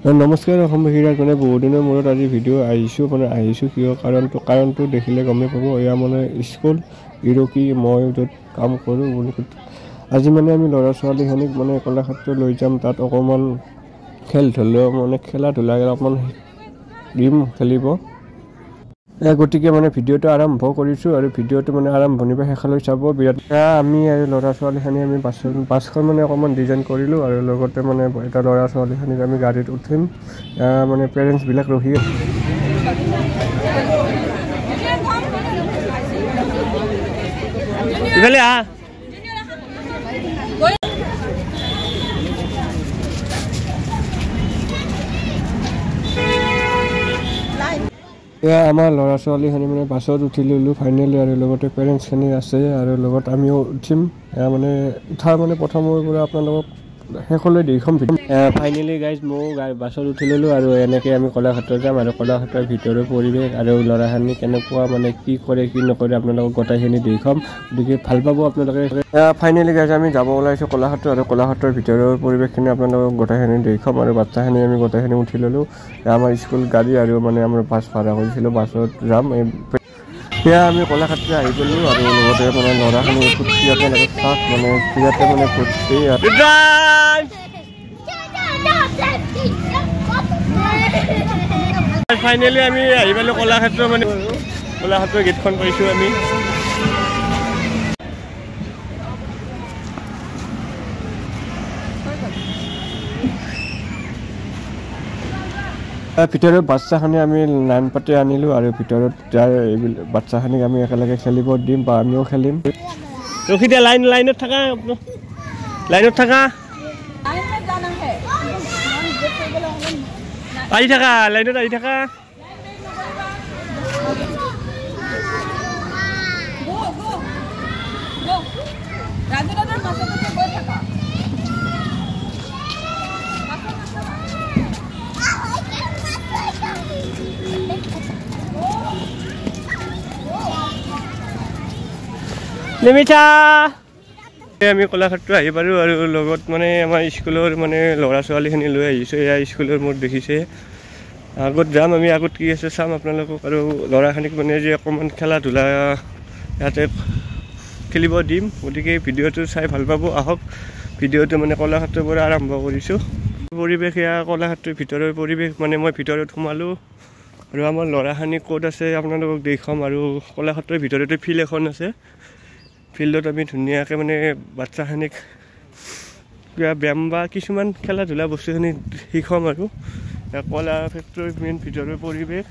নমস্কাৰ অসমবাসীৰ মানে বহুত দিনৰ মূৰত আজি ভিডিঅ' আহিছোঁ কিয় কাৰণটো দেখিলে গমেই পাব। এয়া মানে স্কুল ইৰকি মই য'ত কাম কৰোঁ বুলি আজি মানে আমি ল'ৰা ছোৱালীখিনিক মানে কলাক্ষেত্ৰ লৈ যাম। তাত অকণমান খেলা ধূলা অকণমান দিম খেলিব। গতিকে মানে ভিডিঅ'টো আৰম্ভ কৰিছোঁ আৰু ভিডিঅ'টো মানে আৰম্ভণিৰ পৰা শেষলৈ চাব। বিৰাট আমি আৰু ল'ৰা ছোৱালীখিনি আমি বাছখন মানে অকণমান ডিজাইন কৰিলোঁ আৰু লগতে মানে এটা ল'ৰা ছোৱালীখিনিক আমি গাড়ীত উঠিম। মানে পেৰেণ্টছবিলাক ৰখি ইফালে এয়া আমাৰ ল'ৰা ছোৱালীখিনি মানে বাছত উঠি ল'লোঁ ফাইনেলি আৰু লগতে পেৰেণ্টছখিনি আছে আৰু লগত আমিও উঠিম। মানে উঠাৰ মানে প্ৰথমৰ পৰা আপোনালোকক শেষলৈ দেখুৱাম। ফাইনেলি গাইজ ময়ো বাছত উঠি ল'লোঁ আৰু এনেকৈ আমি কলাক্ষেত্ৰ যাম আৰু কলাক্ষেত্ৰৰ ভিতৰৰ পৰিৱেশ আৰু ল'ৰাখিনি কেনেকুৱা মানে কি কৰে কি নকৰে আপোনালোকক গোটেইখিনি দেখুৱাম। গতিকে ভাল পাব আপোনালোকে। ফাইনেলি গাইজ আমি যাব ওলাইছোঁ কলাক্ষেত্ৰ আৰু কলাক্ষেত্ৰৰ ভিতৰৰ পৰিৱেশখিনি আপোনালোকক গোটেইখিনি দেখুৱাম আৰু বাচ্চাখিনি আমি গোটেইখিনি উঠি ল'লোঁ। আমাৰ স্কুল গাড়ী আৰু মানে আমাৰ বাছ ভাড়া কৰিছিলোঁ, বাছত যাম। সেয়া আমি কলাক্ষেত্ৰ আহি গ'লোঁ আৰু লগতে মানে ল'ৰাখিনি ফুৰ্তি আপোনালোকে চাওক মানে ইয়াতে মানে ফুৰ্তি ফাইনেলি আমি আহি পালোঁ কলাক্ষেত্ৰ মানে কলাক্ষেত্ৰৰ গেটখন পাইছোঁ আমি। ভিতৰত বাচ্চাখিনি আমি লাইন পাতি আনিলোঁ আৰু ভিতৰত যাই এইবিলাক বাচ্চাখিনিক আমি একেলগে খেলিব দিম বা আমিও খেলিম। ৰখি দিয়া লাইনত থাকা আহি থাকা লাইনত আহি থাকা। নিমিছা আমি কলাক্ষেত্ৰ আহি পালোঁ আৰু লগত মানে আমাৰ স্কুলৰ মানে ল'ৰা ছোৱালীখিনি লৈ আহিছোঁ। এয়া স্কুলৰ মোৰ দেখিছে। আগত যাম আমি, আগত কি আছে চাম আপোনালোকক আৰু ল'ৰাখিনিক মানে যে অকণমান খেলা ধূলা ইয়াতে খেলিব দিম। গতিকে ভিডিঅ'টো চাই ভাল পাব। আহক ভিডিঅ'টো মানে কলাক্ষেত্ৰৰ পৰা আৰম্ভ কৰিছোঁ। পৰিৱেশ এয়া কলাক্ষেত্ৰৰ ভিতৰৰ পৰিৱেশ মানে মই ভিতৰত সোমালোঁ আৰু আমাৰ ল'ৰাখিনি ক'ত আছে আপোনালোকক দেখুৱাম। আৰু কলাক্ষেত্ৰৰ ভিতৰতে ফিল্ড এখন আছে, ফিল্ডত আমি ধুনীয়াকৈ মানে বাচ্চাখিনিক কিবা ব্যায়াম বা কিছুমান খেলা ধূলা বস্তুখিনি শিকাম আৰু কলাক্ষেত্ৰৰ মেইন ভিতৰৰ পৰিৱেশ।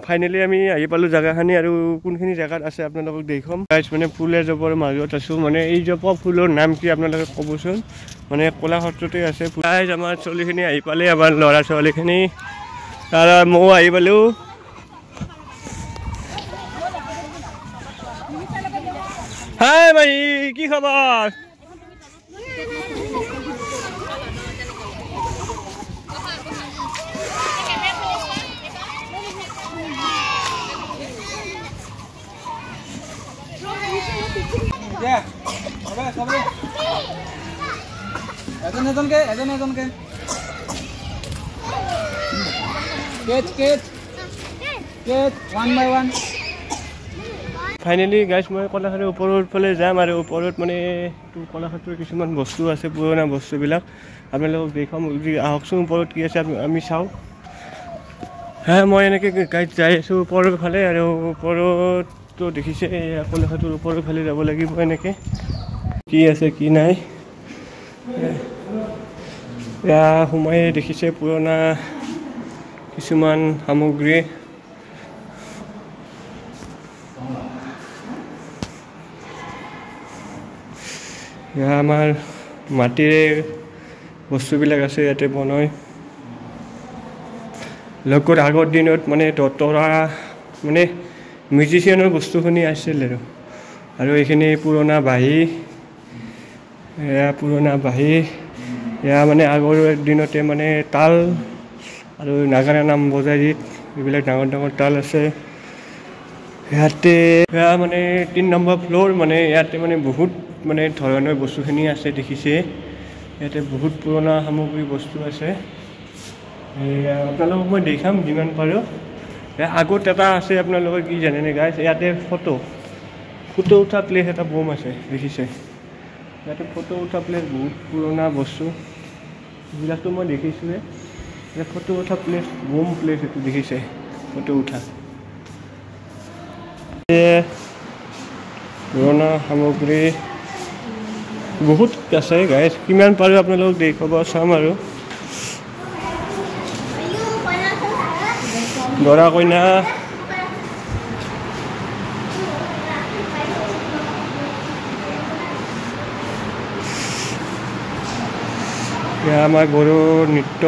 ফাইনেলি আমি আহি পালোঁ জেগাখিনি আৰু কোনখিনি জেগাত আছে আপোনালোকক দেখুৱাম। মানে ফুল এজোপাৰ মাজত আছোঁ। মানে এই জোপা ফুলৰ নাম কি আপোনালোকে ক'বচোন। মানে কলাক্ষেত্ৰতে আছে। আমাৰ ছোৱালীখিনি আহি পালে, আমাৰ ল'ৰা ছোৱালীখিনি আৰু ময়ো আহি পালোঁ। হাই ভাই কি খবৰ? এজনকে one by one. Finally guys মই কলাক্ষেত্ৰৰ ওপৰৰ ফালে যাম আৰু ওপৰত মানে কলাক্ষেত্ৰৰ কিছুমান বস্তু আছে, পুৰণা বস্তুবিলাক আপোনালোকক দেখুৱাম। আহকচোন ওপৰত কি আছে আমি চাওঁ। মই এনেকৈ গাইজ যাই আছোঁ ওপৰৰ ফালে আৰু ওপৰততো দেখিছে কলাক্ষেত্ৰৰ ওপৰৰ ফালে যাব লাগিব। এনেকৈ কি আছে কি নাই এয়া সোমাই দেখিছে পুৰণা কিছুমান সামগ্ৰী। এয়া আমাৰ মাটিৰে বস্তুবিলাক আছে ইয়াতে বনায়। লগত আগৰ দিনত মানে দতৰা মানে মিউজিচিয়ানৰ বস্তুখিনি আছিল আৰু এইখিনি পুৰণা বাঁহী। এয়া পুৰণা বাঁহী, এয়া মানে আগৰ দিনতে মানে তাল আৰু নাগাৰা নাম বজাই এইবিলাক ডাঙৰ ডাঙৰ তাল আছে। ইয়াতে এয়া মানে 3 নম্বৰ ফ্ল'ৰ, মানে ইয়াতে মানে বহুত মানে ধৰণৰ বস্তুখিনি আছে দেখিছে। ইয়াতে বহুত পুৰণা সামগ্ৰী বস্তু আছে আপোনালোকক মই দেখাম যিমান পাৰোঁ আগত এটা আছে আপোনালোকে কি জানেনে গাইজ ইয়াতে ফটো উঠা প্লেচ এটা বম আছে দেখিছে ইয়াতে ফটো উঠা প্লেচ বহুত পুৰণা বস্তু এইবিলাকতো মই দেখিছোঁৱে ফটো উঠা প্লেচ বম প্লেচ এইটো দেখিছে ফটো উঠা পুৰণা সামগ্ৰী বহুত আছে গাইজ কিমান পাৰোঁ আপোনালোকক দেখুৱাব চাম আৰু দৰা কইনা আমাৰ বড়ো নৃত্য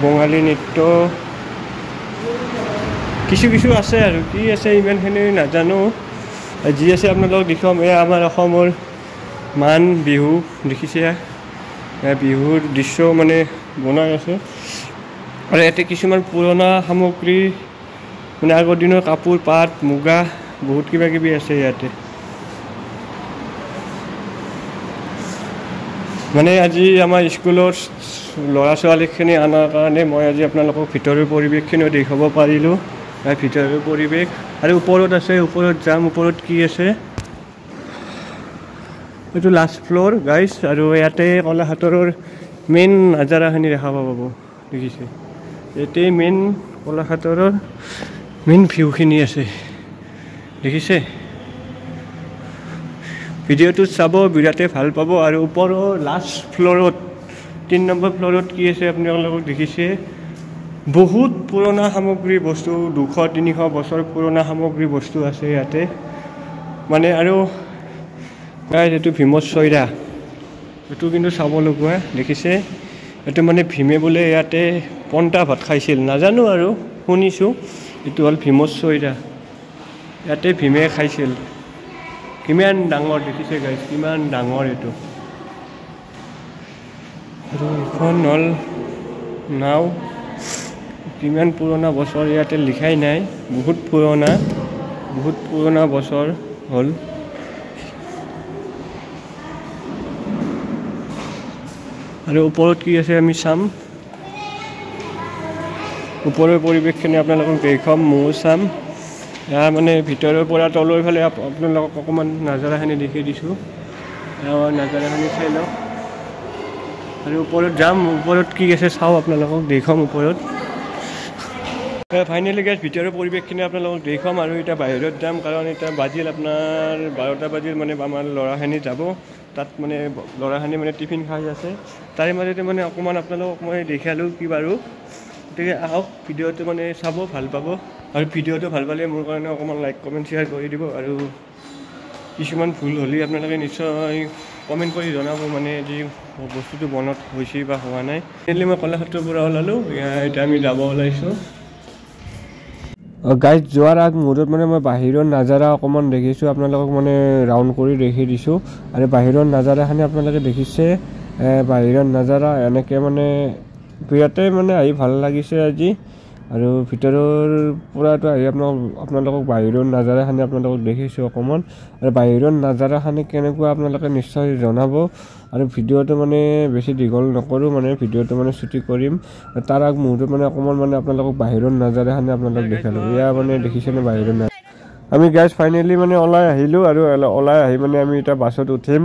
বঙালী নৃত্য কিছু আছে আৰু কি আছে ইমানখিনি নাজানো যি আছে আপোনালোকক দেখুৱাম এয়া আমাৰ অসমৰ মান বিহু দেখিছে বিহুৰ দৃশ্য মানে বনাই আছে আৰু ইয়াতে কিছুমান পুৰণা সামগ্ৰী মানে আগৰ দিনৰ কাপোৰ পাট মুগা বহুত কিবা কিবি আছে ইয়াতে মানে আজি আমাৰ স্কুলৰ ল'ৰা ছোৱালীখিনি অনাৰ কাৰণে মই আজি আপোনালোকক ভিতৰৰ পৰিৱেশখিনিও দেখাব পাৰিলোঁ ভিতৰৰ পৰিৱেশ আৰু ওপৰত আছে ওপৰত যাম ওপৰত কি আছে এইটো লাষ্ট ফ্ল'ৰ গাইজ আৰু ইয়াতে কলাক্ষেত্ৰৰ মেইন নাজাৰাখিনি দেখা পাব দেখিছে ইয়াতে মেইন কলাক্ষেত্ৰৰ মেইন ভিউখিনি আছে দেখিছে ভিডিঅ'টো চাব বিৰাটেই ভাল পাব আৰু ওপৰৰ লাষ্ট ফ্ল'ৰত 3 নম্বৰ ফ্ল'ৰত কি আছে আপোনালোকক দেখিছে বহুত পুৰণা সামগ্ৰী বস্তু 200-300 বছৰ পুৰণা সামগ্ৰী বস্তু আছে ইয়াতে মানে আৰু এইটো ভীমৰ চইৰা এইটো কিন্তু চাবলগীয়া দেখিছে এইটো মানে ভীমে বোলে ইয়াতে পন্তা ভাত খাইছিল নাজানো আৰু শুনিছোঁ এইটো হ'ল ভীমৰ চইৰা ইয়াতে ভীমে খাইছিল কিমান ডাঙৰ দেখিছে গাইজ কিমান ডাঙৰ এইটো আৰু এখন হ'ল নাও কিমান পুৰণা বছৰ ইয়াতে লিখাই নাই বহুত পুৰণা বছৰ হ'ল আৰু ওপৰত কি আছে আমি চাম ওপৰৰ পৰিৱেশখিনি আপোনালোকক দেখুৱাম ময়ো চাম ইয়াৰ মানে ভিতৰৰ পৰা তলৰ ফালে আপোনালোকক অকণমান নাজাৰাখিনি দেখি দিছোঁ নাজাৰাখিনি চাই লওক আৰু ওপৰত যাম ওপৰত কি আছে চাওঁ আপোনালোকক দেখুৱাম ওপৰত ফাইনেলি গাইজ ভিতৰৰ পৰিৱেশখিনি আপোনালোকক দেখুৱাম আৰু এতিয়া বাহিৰত যাম কাৰণ এতিয়া বাজিল আপোনাৰ 12টা বাজিল মানে আমাৰ ল'ৰাখিনি যাব তাত মানে ল'ৰাখিনি মানে টিফিন খাই আছে তাৰে মাজতে মানে অকণমান আপোনালোকক মই দেখালোঁ কি বাৰু গতিকে আহক ভিডিঅ'টো মানে চাব ভাল পাব আৰু ভিডিঅ'টো ভাল পালে মোৰ কাৰণে অকণমান লাইক কমেণ্ট শ্বেয়াৰ কৰি দিব আৰু কিছুমান ভুল হ'লে আপোনালোকে নিশ্চয় কমেণ্ট কৰি জনাব মানে যি বস্তুটো মনত হৈছে বা হোৱা নাই মেইনলি মই কলাক্ষেত্ৰৰ পৰা ওলালোঁ এতিয়া আমি যাব ওলাইছোঁ গাইজ যোৱাৰ আগমুহূৰ্তত মানে মই বাহিৰৰ নাজাৰা অকণমান দেখিছোঁ আপোনালোকক মানে ৰাউণ্ড কৰি দেখি দিছোঁ আৰু বাহিৰৰ নাজাৰাখিনি আপোনালোকে দেখিছে বাহিৰৰ নাজাৰা এনেকৈ মানে বিৰাটেই মানে আহি ভাল লাগিছে আজি আৰু ভিতৰৰ পৰাটো আহি আপোনালোকক বাহিৰৰ নাজাৰাখিনি আপোনালোকক দেখিছোঁ অকণমান আৰু বাহিৰৰ নাজাৰাখিনি কেনেকুৱা আপোনালোকে নিশ্চয় জনাব আৰু ভিডিঅ'টো মানে বেছি দীঘল নকৰোঁ মানে ভিডিঅ'টো মানে শ্বুটিং কৰিম তাৰ আগমুহূৰ্তত মানে অকণমান মানে আপোনালোকক বাহিৰৰ নাজাৰাখিনি আপোনালোকক দেখালোঁ এয়া মানে দেখিছেনে বাহিৰৰ আমি গাইজ ফাইনেলি মানে ওলাই আহিলোঁ আৰু ওলাই আহি মানে আমি এতিয়া বাছত উঠিম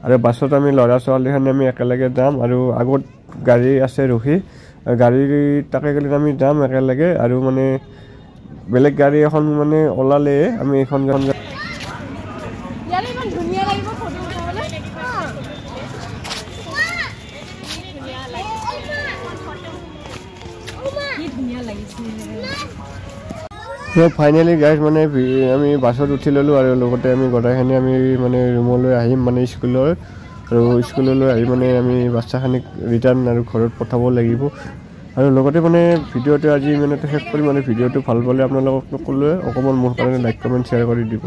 আৰু বাছত আমি ল'ৰা ছোৱালীখিনি আমি একেলগে যাম আৰু আগত গাড়ী আছে ৰখি গাড়ী তাকে গ'লে আমি যাম একেলগে আৰু মানে বেলেগ গাড়ী এখন মানে ওলালে আমি এখন ফাইনেলি গাইজ মানে আমি বাছত উঠি ল'লোঁ আৰু লগতে আমি গোটেইখিনি আমি মানে ৰুমলৈ আহিম মানে স্কুলৰ আৰু স্কুললৈ আহি মানে আমি বাচ্চাখিনিক ৰিটাৰ্ণ আৰু ঘৰত পঠাব লাগিব আৰু লগতে মানে ভিডিঅ'টো আজি ইমানতে শেষ কৰি মানে ভিডিঅ'টো ভাল পালে আপোনালোকক ক'লোৱে অকণমান মোৰ কাৰণে লাইক কমেণ্ট শ্বেয়াৰ কৰি দিব